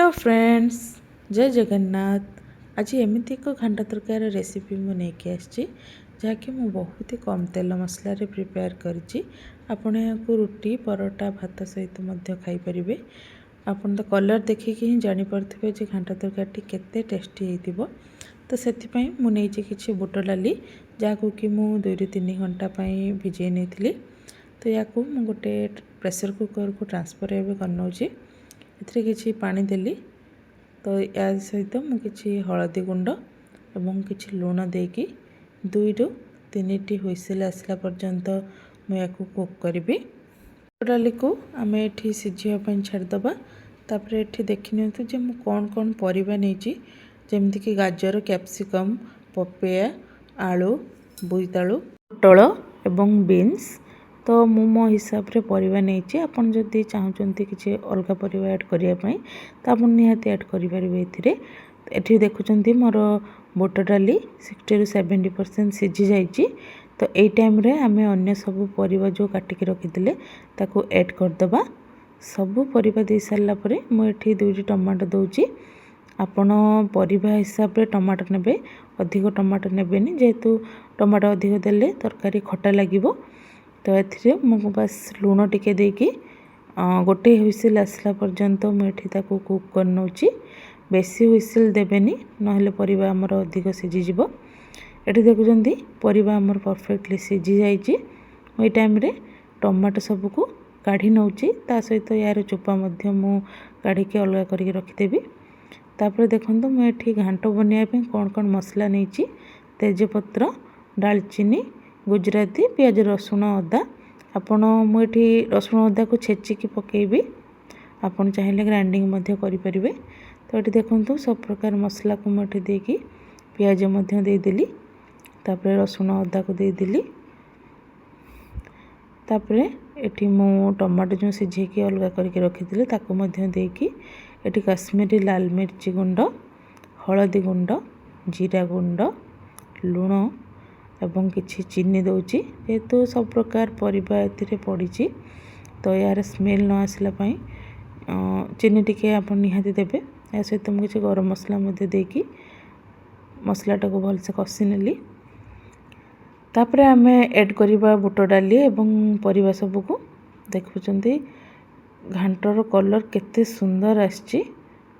Hello friends, जय जगन्नाथ। आज एमती एक घांटा तरकार रेसिपी मु नेकी आछि जहाँकि मु बहुत ही कम तेल मसला रे प्रिपेयर करछि। आपण याको रोटी परोटा भात सहित मध्य खाई परिबे। आपण तो कलर देखिकी ही जानि परथिबे जे घांटा तरकारी केते टेस्टी हेतिबो। तो सेति पई मु नेछि किछि बुट डाली जाको कि मु 2 ରୁ 3 घंटा पई भिजे नेथिली। तो याको मु गोटे प्रेशर कुकर को ट्रांसफर एबे करनौछि। एथिरे किछि पानी देली। तो या सहित मु किछि हळदी गुंड एवं किछि लूण देकी 2 ରୁ 3 हुइसिल आसला पर्यंत मु याको कुक करिबी। डाली को आमे एठी सिझिया पई छाड़ दबा। तापर एठी देखि नियंतु जे मु कोन कोन परिबा नेछि, जेमति कि गाजर, कैप्सिकम, पपया, आलू, बोईतालू, पोटल एवं बीन्स। तो मु मो हिसाब रे परिबा नेछि। आपण जदि चाहउचंती किछि अलगा परिबा ऐड करिया पई त आपण निहाती ऐड करि परिबे। एथिरे एठी देखुचंती मोर बुट डाली 60 ରୁ 70% सिझी जाइछि। तो एई टाइम रे आमे अन्य सब परिबा जो काटि के रखिथिले ताको ऐड कर दबा। सब परिबा दे सारला परे मु एठी 2टी टमाटो दउछि। आपण परिबा हिसाब रे टमाटो नेबे, अधिक टमाटो नेबेनी, जेहेतु टमाटो अधिक देले तरकारी खट्टा लागिबो। तो एथिरे मु बस लूण टिके देकी गोटे हुइसिल आसला पर्यंत मु एठी ताको कुक करनौछि। बेसी हुइसिल देबेनी, नहले परिबा हमर अधिक सिझी जिवो। एठी देखुचंती परिबा हमर परफेक्टली सिझी जाइछि। ओइ टाइम रे टमाटो सब को काढी नौछि, ता सहित यार चोपा मध्य मु काढी के अलगा करिके रखि देबी। तापर देखंतु मु एठी घांटो बनिया पे कोन कोन मसला नेछि, तेजपत्र, दालचीनी, गुजराती, प्याज, रसुण, अदा। आपण मु एठी रसुण अदा को छेची की पकेबी। आपण चाहिले ग्राइंडिंग मध्य करि परिबे। तो एठी देखंतु सब प्रकार मसला को मु एठी देकी प्याज मध्य दे देली। तापर रसुण अदा को दे देली। तापर एठी मु टमाटो जो सिझे के अलगा करके रखिथिले ताको मध्य देकी एठी काश्मीरी लाल मिर्ची गुंड, हळदी गुंड, जीरा गुंड, लूण एवं किछि चीनी दउछि। जेहेतु सब प्रकार परिबा एथिरे पड़िछि तो यार स्मेल न आसला पई चीनी टिके आपण निहाती देबे। या सहित मु किछि गरम मसला मध्य देकी मसलाटा को भल से कसी नेली। तापरे आमे ऐड करिबा बुट डाली एवं परिबा सब को। देखुचंती घांटर कलर केते सुंदर आछि।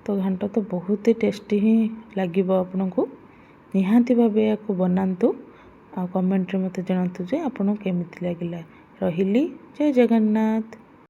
तो घांट तो बहुत ही टेस्टी ही लागिबो। आपनको निहाती भाबे याको बनांतु आ कमेंट रे मते जणांतु जे आपनको केमिति लागिला। रहिली, जय जगन्नाथ।